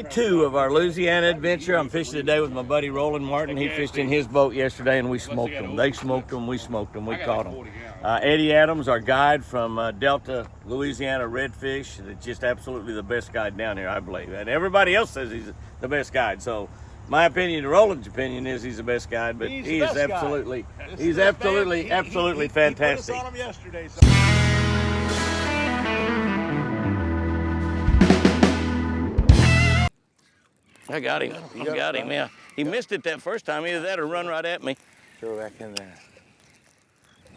Day 2 of our Louisiana adventure. I'm fishing today with my buddy Roland Martin. He fished in his boat yesterday and we smoked them. They smoked them, we smoked them, we caught them. Eddie Adams, our guide from Delta, Louisiana, Redfish. It's just absolutely the best guide down here, I believe. And everybody else says he's the best guide. So my opinion, Roland's opinion is he's the best guide, but he is absolutely, absolutely fantastic. He put us on him yesterday. So. I got him. I got him, yeah. He missed it that first time. Either that or run right at me. Throw back in there.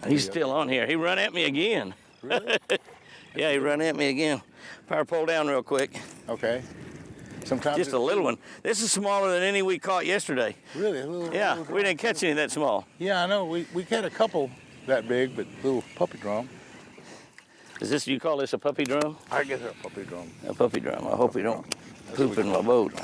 He's still on here. He run at me again. Really? Yeah, he run at me again. Power pole down real quick. Okay. Sometimes just a little one. This is smaller than any we caught yesterday. Really? A little, yeah, little we didn't catch any that small. Yeah, I know. We had a couple that big, but little puppy drum. Is this, you call this a puppy drum? I guess a puppy drum. A puppy drum. I hope we don't poop in my boat.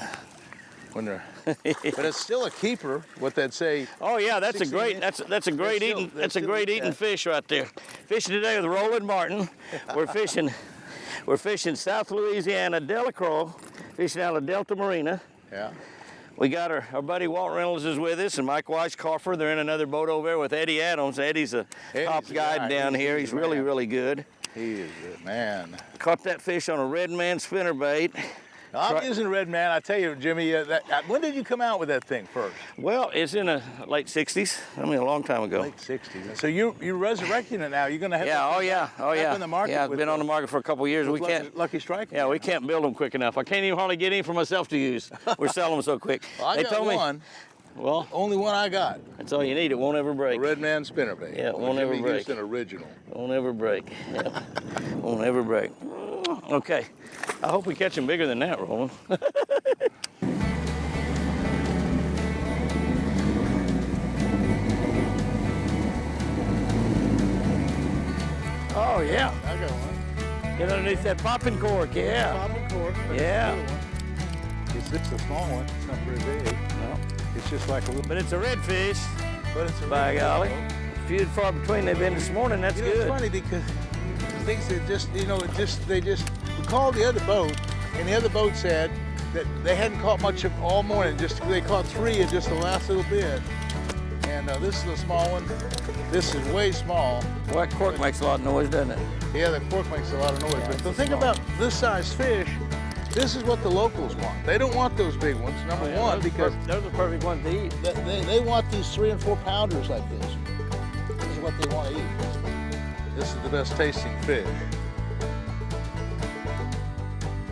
When they're, but it's still a keeper. What they'd say. Oh yeah, that's a great eating fish right there. Fishing today with Roland Martin. We're fishing South Louisiana, Delacroix, fishing out of Delta Marina. Yeah. We got our buddy Walt Reynolds is with us, and Mike Weisskoffer. They're in another boat over there with Eddie Adams. Eddie's a top guide down here. He's really, really good. He is good, man. Caught that fish on a red man spinnerbait. I'm using red man. I tell you, Jimmy, when did you come out with that thing first? Well, it's in the late 60s. I mean, a long time ago. Late 60s. So you're resurrecting it now. You're going to have in the market. Yeah, it's been on the market for a couple of years. We can't. Lucky Strike? Yeah, we can't build them quick enough. I can't even hardly get any for myself to use. We're selling them so quick. Well, I got one. Well, only one I got. That's all you need. It won't ever break. A red man spinnerbait. Yeah, it won't ever break. It's an original. Won't ever break. Yeah. Won't ever break. Okay. I hope we catch them bigger than that, Roland. Oh yeah. I got one. Get underneath that popping cork, yeah. Popping cork. Yeah. It's a small one. It's not very big. No. It's just like a little. But it's a redfish. But it's a by golly. Few and far between they've been this morning. That's good. It's funny because things that just, we called the other boat, and the other boat said that they hadn't caught much of all morning. They caught 3 in just the last little bit. And this is a small one. This is way small. Well, that cork makes a lot of noise, doesn't it? Yeah, the cork makes a lot of noise. Yeah, but the thing about this size fish, this is what the locals want. They don't want those big ones, number one, because those are the perfect ones to eat. They want these 3 and 4 pounders like this. This is what they want to eat. This is the best tasting fish.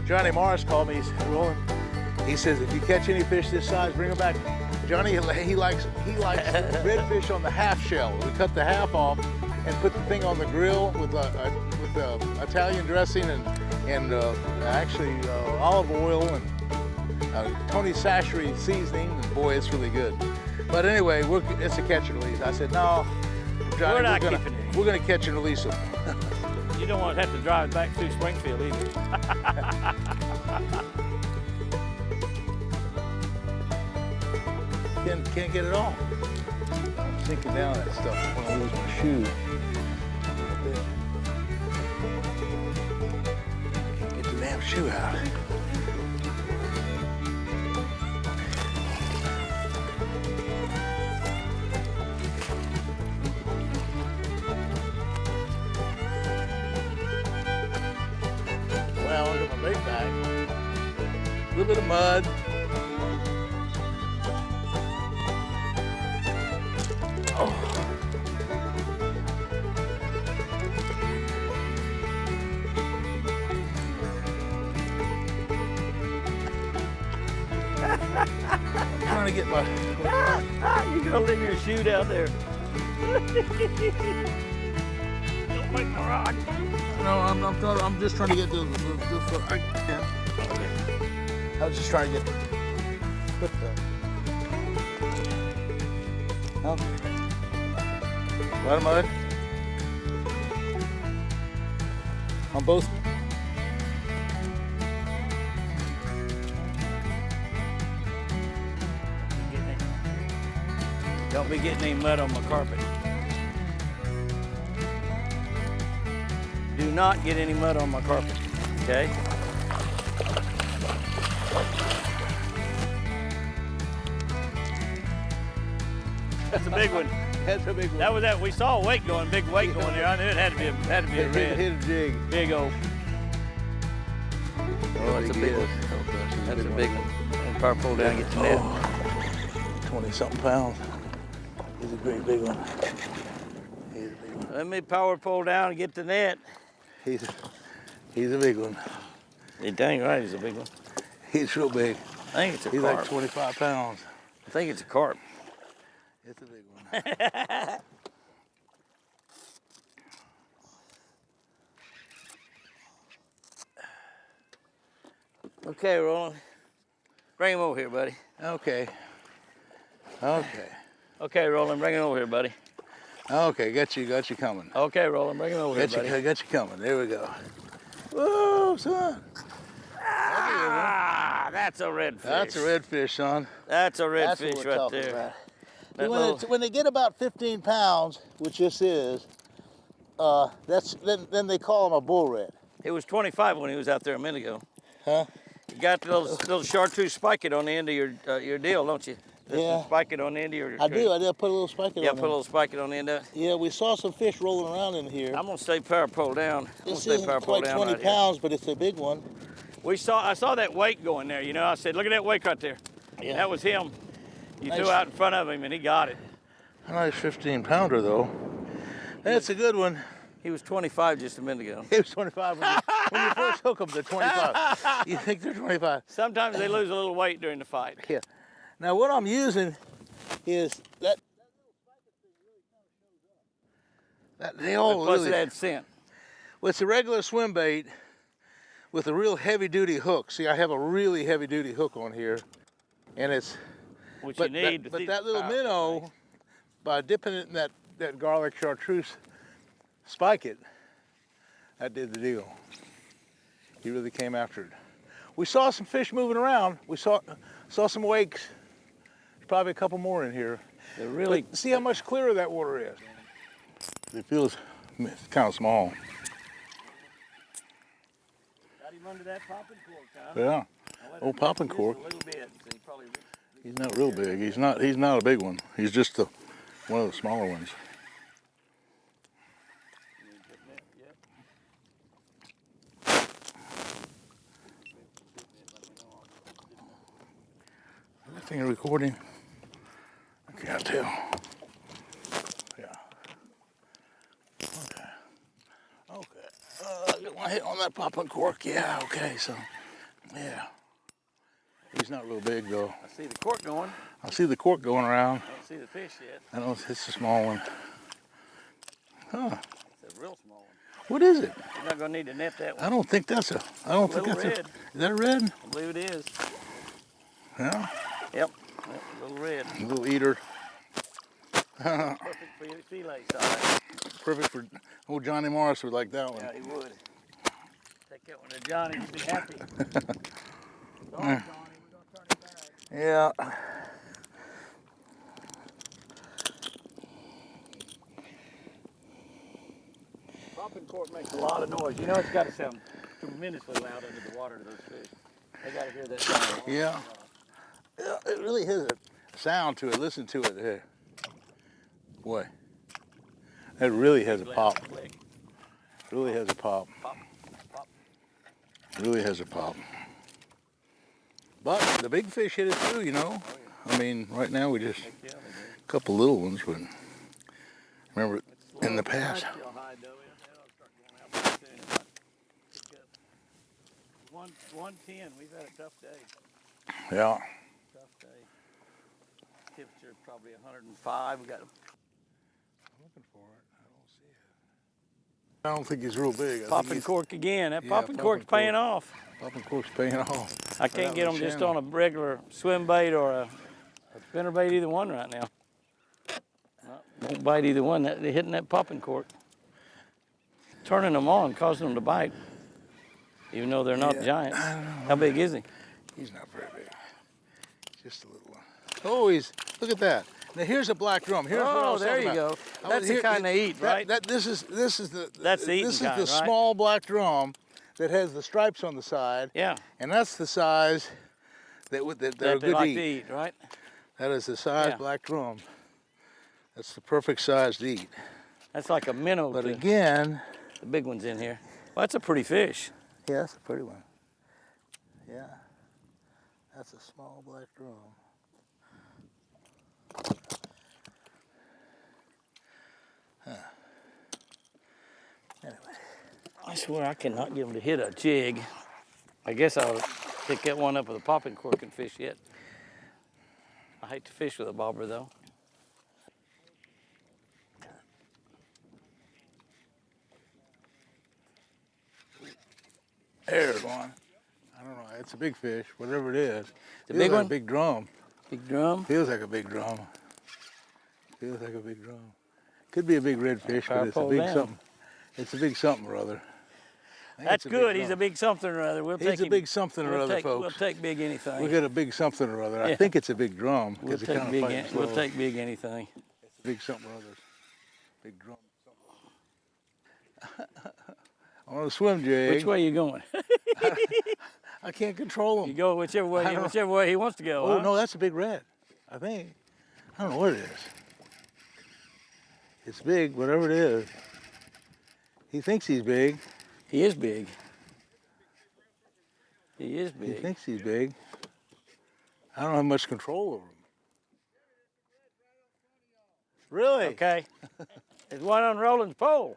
Johnny Morris called me. He said, Roland, he says, if you catch any fish this size, bring them back. Johnny, he likes redfish on the half shell. We cut the half off and put the thing on the grill with Italian dressing and actually olive oil and Tony Sashri seasoning. And boy, it's really good. But anyway, it's a catch and release. I said, no, Johnny, we're gonna catch and release them. You don't want to have to drive back through Springfield either. Can't get it all. I'm sinking down that stuff. I want to lose my shoe. Can't get the damn shoe out. Well, look at my bait bag. A little bit of mud. I'm trying to get my... You're gonna leave your shoe down there. Don't make my rod. No, I'm just trying to get the I was just trying to get put the... Okay. A lot of mud. On both. Don't be getting any mud on my carpet. Do not get any mud on my carpet, okay? That's a big one. That's a big one. That was that. We saw a weight going, big weight going there. I knew it had to be a red. Hit a jig. Big old. Oh, that's a big one. That's a big one. And power pull down and get the net. 20-something pounds. He's a great big one. He's a big one. Let me power pull down and get the net. He's a big one. You're dang right, he's a big one. He's real big. I think it's a He's carp. like 25 pounds. I think it's a carp. It's a big one. Okay, Roland. Bring him over here, buddy. Okay. Okay. Okay, Roland, bring him over here, buddy. Okay, got you coming. Okay, Roland, bring him over here, buddy. Got you coming. There we go. Whoa, son. Ah, that's a redfish. That's a redfish, son. That's a That's redfish what we're right talking there. about. That When, little- when they get about 15 pounds, which this is, then they call them a bull red. It was 25 when he was out there a minute ago. Huh? You got the little chartreuse spiket on the end of your deal, don't you? Yeah. Spiket on the end of your. I do. I did put a little spike on Yeah, it. put a little spiket on the end of it. Yeah, we saw some fish rolling around in here. I'm gonna stay power pole down. This isn't quite 20 pounds, but it's a big one. I saw that wake going there. You know, I said, look at that wake right there. Yeah. That was him. You Nice. threw out in front of him and he got it. A nice 15 pounder though. That's a good one. He was 25 just a minute ago. He was 25 when you first hook them. They're 25. You think they're 25? Sometimes they lose a little weight during the fight. Yeah. Now what I'm using is that little spiker thing really kind of shows up. They all Plus really. it had scent. Well, it's a regular swim bait with a real heavy-duty hook. See, I have a really heavy-duty hook on here, and it's. Which But you need. that, but that little minnow, by dipping it in that garlic chartreuse spiket, that did the deal. He really came after it. We saw some fish moving around. We saw some wakes. There's probably a couple more in here. They're really. But see how much clearer that water is. It feels kind of small. Got him under that popping cork, huh? Yeah. Old popping cork. A little bit. So he probably. He's not real big. He's not a big one. He's just one of the smaller ones. Is that thing recording? I can't tell. Yeah. Okay. Okay. Get one hit on that popping cork. Yeah. Okay. So, yeah. He's not real big though. I see the cork going. I see the cork going around. I don't see the fish yet. I know it's a small one. Huh. It's a real small one. What is it? You're not gonna need to net that one. I don't think that's a. I don't think Little that's red. a. Is that a red? I believe it is. Yeah. Yep. A little red. A little eater. Perfect for your fillet size. Perfect for old Johnny Morris would like that one. Yeah, he would. Take that one to Johnny. He'd be happy. Sorry, Johnny. We're gonna turn it back. Yeah. Popping cork makes a lot of noise. You know it's got to sound tremendously loud under the water to those fish. They got to hear that sound. Yeah. Yeah. It really has a sound to it. Listen to it here. Boy. It really has a pop. Really has a pop. Pop. Pop. Really has a pop. But the big fish hit it too, you know. Oh, yeah. I mean, right now we just Yeah, they do. a couple little ones, but remember in the past. I'd feel high, though. They'll start going out pretty soon. It might pick up. 110. We've had a tough day. Yeah. Tough day. Temperature probably 105. We got. I'm looking for it. I don't see it. I don't think he's real big. I Popping think cork again. That Yeah, popping cork's popping paying cork. off. popping cork's paying off. I can't That get them was just channel. on a regular swim bait or a spinner bait, either one right now. Won't bite either one. They're hitting that popping cork. Turning them on, causing them to bite. Even though they're not Yeah, giant. I don't know. How big is he? He's not very big. Just a little one. Oh, look at that. Now here's a black drum. Here's what I Oh, was there talking you about. go. That's the kind they eat, right? This is the That's the eating this is kind, the right? small black drum that has the stripes on the side. Yeah. And that's the size that they're That they good like to to eat. eat, right? That is the size Yeah. black drum. That's the perfect size to eat. That's like a minnow. But again, the big one's in here. Well, that's a pretty fish. yeah, that's a pretty one. Yeah, that's a small black drum. Huh. Anyway. I swear I cannot get him to hit a jig. I guess I'll pick that one up with a popping cork and fish yet. I hate to fish with a bobber though. There's one. I don't know. It's a big fish, whatever it is. It's a big one? A big drum. Big drum? Feels like a big drum. Feels like a big drum. Could be a big redfish, but it's a big something. It's a big something or other. That's good. He's a big something or other. We'll take He's a big something or other, folks. We'll take big anything. We got a big something or other. I think it's a big drum. We'll take big anything. It's a big something or other. Big drum. On a swim jig. Which way are you going? I can't control him. You go whichever way he wants to go. Oh, huh? no, that's a big red. I think. I don't know what it is. It's big, whatever it is. He thinks he's big. He is big. He is big. He thinks he's big. I don't have much control over him. Really? Okay. There's one on Roland's pole.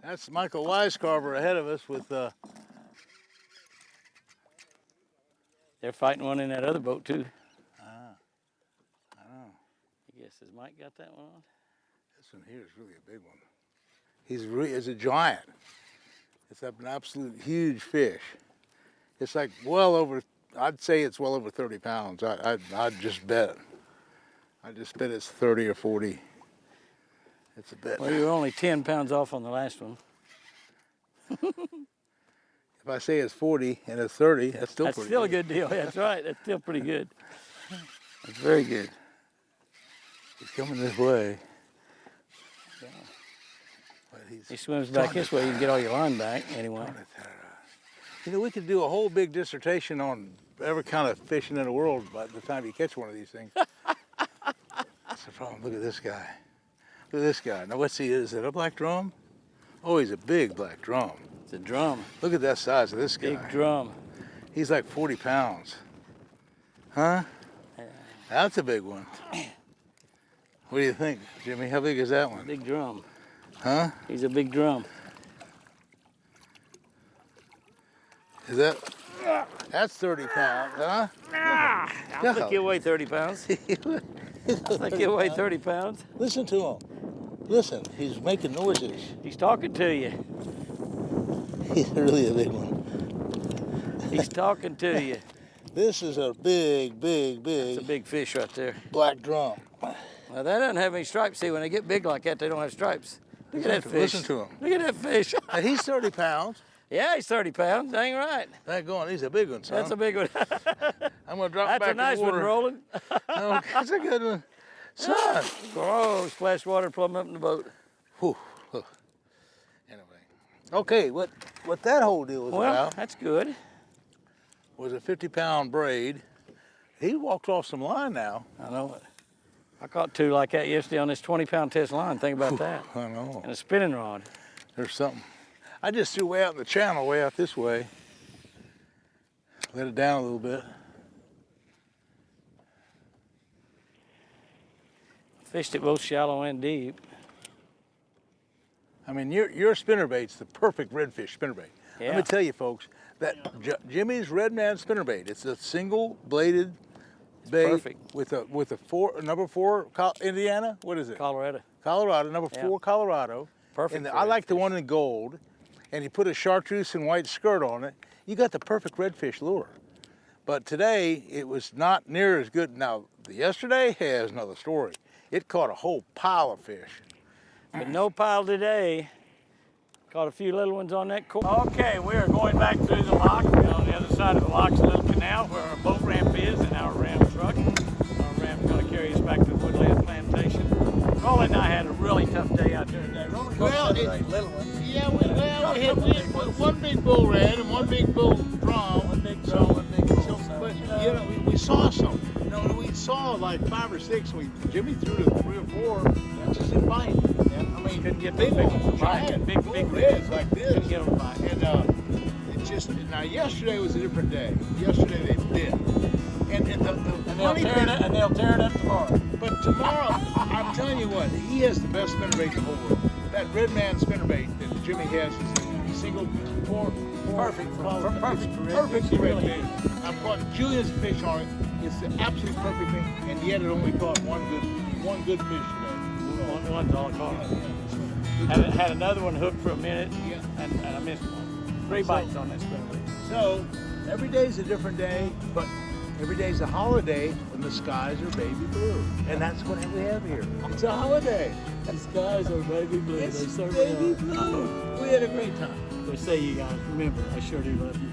That's Michael Weiscarver ahead of us with They're fighting one in that other boat too. I know. I guess has Mike got that one on? This one here is really a big one. He's a giant. It's an absolute huge fish. It's like well over, I'd say it's well over 30 pounds. I'd just bet. I just bet it's 30 or 40. It's a bet. Well, you were only 10 pounds off on the last one. If I say it's 40 and it's 30, that's still pretty still good. a good deal. That's right. That's still pretty good. That's very good. He's coming this way. Yeah. But He swims back this way. You can get all your line back anyway. You know, we could do a whole big dissertation on every kind of fishing in the world by the time you catch one of these things. That's the problem. Look at this guy. Look at this guy. Now, what's he? Is it a black drum? Oh, he's a big black drum. It's a drum. Look at that size of this guy. Big drum. He's like 40 pounds. Huh? That's a big one. What do you think, Jimmy? How big is that one? Big drum. Huh? He's a big drum. Is that? That's 30 pounds, huh? I think he'll weigh 30 pounds. I think he'll weigh 30 pounds. Listen to him. Listen, he's making noises. He's talking to you. He's really a big one. He's talking to you. This is a big. It's a big fish right there. Black drum. Now that doesn't have any stripes. See, when they get big like that, they don't have stripes. Look at that fish. Listen to him. Look at that fish. Now, he's 30 pounds. Yeah, he's 30 pounds. Dang right. That going, he's a big one, son. That's a big one. I'm gonna drop That's back a nice in the one, water. Roland. Oh, that's a good one, son. Oh, splashed water plumb up in the boat. Whew. Anyway, okay, what that whole deal was Well, about that's good. was a 50-pound braid. He walked off some line now. I know it. I caught two like that yesterday on this 20-pound test line. Think about that. I know. And a spinning rod. There's something. I just threw way out in the channel, way out this way. Let it down a little bit. Fished it both shallow and deep. I mean, your spinnerbait's the perfect redfish spinnerbait. Yeah. Let me tell you, folks, that Jimmy's Redman spinnerbait. It's a single-bladed bait perfect. with a number 4 Indiana. What is it? Colorado. Colorado, number 4 Colorado. Perfect. And for I like the redfish. one in gold. And you put a chartreuse and white skirt on it. You got the perfect redfish lure. But today it was not near as good. Now yesterday has another story. It caught a whole pile of fish. But no pile today. Caught a few little ones on that Cork. Okay, we are going back through the lock. On the other side of the lock's a little canal where our boat ramp is and our ramp truck. Our ramp's going to carry us back to Woodland Plantation. Roland and I had a really tough day out there today. Roland caught little ones. Yeah, we had one big bull red and one big bull drum. One big drum, one big bull. But you know, like 5 or 6. Jimmy threw to 3 or 4. That just didn't bite. And, I mean, Couldn't get big those big ones, ones to bite. giant, Big blue reds. reds like this. Couldn't get them to bite. And it just, now yesterday was a different day. Yesterday they bit. And the funny thing, And they'll tear it up tomorrow. but tomorrow, I'm telling you what, he has the best spinnerbait in the whole world. That red man spinnerbait that Jimmy has is a single Perfect for perfect for redfish. I've caught Julian's fish on it. It's the absolute perfect thing, and yet it only caught one good fish today. One's all caught. Had another one hooked for a minute, Yeah. and I missed one. 3 bites on that spinnerbait. So every day's a different day, but every day's a holiday when the skies are baby blue, and that's what we have here. It's a holiday. The skies are baby blue. It's They certainly baby are. blue. We had a great time. So say you guys, remember, I sure do love you.